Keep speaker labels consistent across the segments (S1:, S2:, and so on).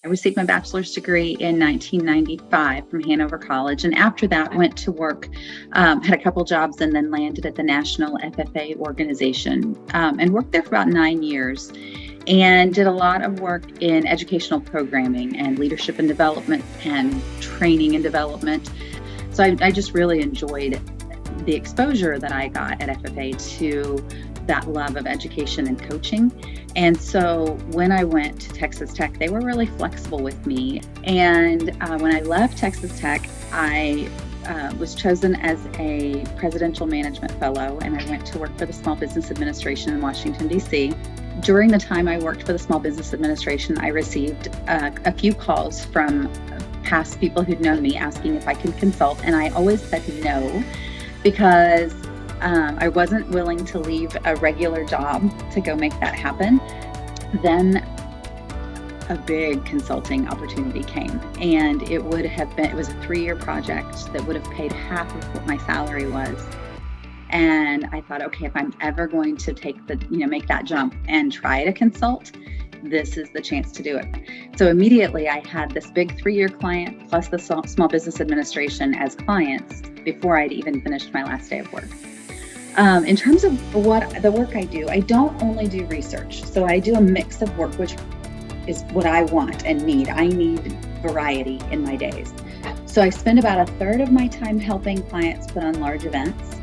S1: I received my bachelor's degree in 1995 from Hanover College. And after that, went to work, had a couple jobs, and then landed at the National FFA organization and worked there for about 9 years and did a lot of work in educational programming and leadership and development and training and development. So I just really enjoyed the exposure that I got at FFA to that love of education and coaching. And so when I went to Texas Tech, they were really flexible with me. And when I left Texas Tech, I was chosen as a presidential management fellow, and I went to work for the Small Business Administration in Washington, D.C. During the time I worked for the Small Business Administration, I received a few calls from past people who'd known me asking if I could consult, and I always said no, because I wasn't willing to leave a regular job to go make that happen. Then a big consulting opportunity came, and it was a 3-year project that would have paid half of what my salary was. And I thought, okay, if I'm ever going to make that jump and try to consult, this is the chance to do it. So immediately I had this big 3-year client plus the Small Business Administration as clients before I'd even finished my last day of work. In terms of the work I do, I don't only do research. So I do a mix of work, which is what I want and need. I need variety in my days. So I spend about 1/3 of my time helping clients put on large events,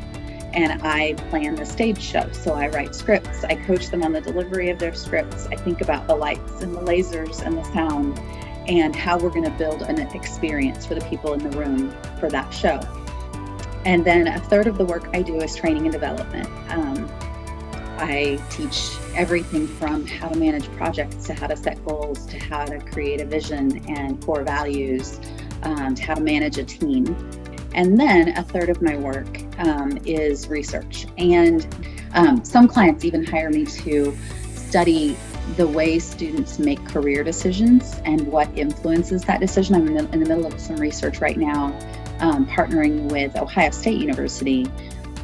S1: and I plan the stage show. So I write scripts, I coach them on the delivery of their scripts. I think about the lights and the lasers and the sound and how we're going to build an experience for the people in the room for that show. And then 1/3 of the work I do is training and development. I teach everything from how to manage projects to how to set goals to how to create a vision and core values, to how to manage a team. And then 1/3 of my work is research. And some clients even hire me to study the way students make career decisions and what influences that decision. I'm in the middle of some research right now, partnering with Ohio State University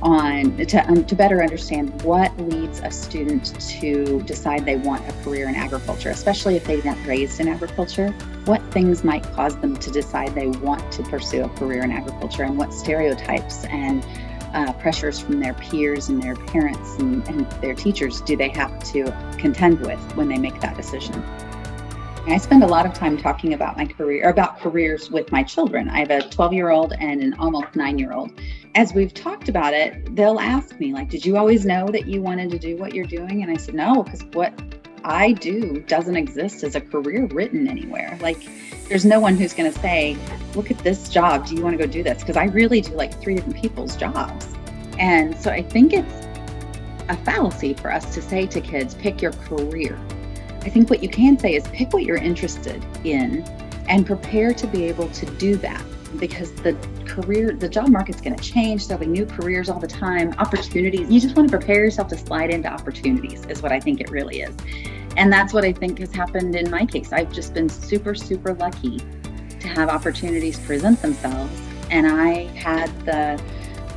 S1: to better understand what leads a student to decide they want a career in agriculture, especially if they've not raised in agriculture. What things might cause them to decide they want to pursue a career in agriculture, and what stereotypes and pressures from their peers and their parents and their teachers do they have to contend with when they make that decision. I spend a lot of time talking about my career, about careers with my children. I have a 12-year-old and an almost 9-year-old. As we've talked about it, they'll ask me, like, did you always know that you wanted to do what you're doing? And I said, no, because what I do doesn't exist as a career written anywhere. Like, there's no one who's going to say, look at this job. Do you want to go do this? Because I really do like 3 different people's jobs. And so I think it's a fallacy for us to say to kids, pick your career. I think what you can say is pick what you're interested in and prepare to be able to do that, because the job market's going to change. There'll be new careers all the time, opportunities. You just want to prepare yourself to slide into opportunities is what I think it really is. And that's what I think has happened in my case. I've just been super, super lucky to have opportunities present themselves. And I had the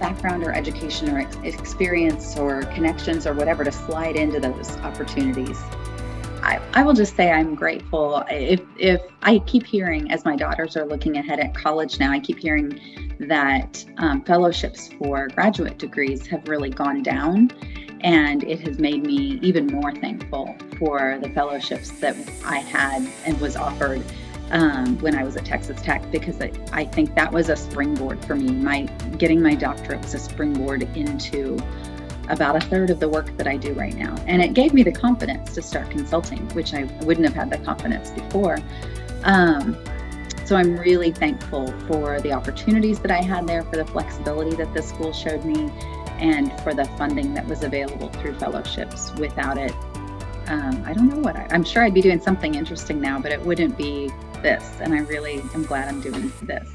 S1: background or education or experience or connections or whatever to slide into those opportunities. I will just say I'm grateful. If I keep hearing, as my daughters are looking ahead at college now, I keep hearing that fellowships for graduate degrees have really gone down, and it has made me even more thankful for the fellowships that I had and was offered when I was at Texas Tech, because I think that was a springboard for me. Getting my doctorate was a springboard into about 1/3 of the work that I do right now. And it gave me the confidence to start consulting, which I wouldn't have had the confidence before. So I'm really thankful for the opportunities that I had there, for the flexibility that the school showed me, and for the funding that was available through fellowships. Without it, I don't know I'm sure I'd be doing something interesting now, but it wouldn't be this. And I really am glad I'm doing this.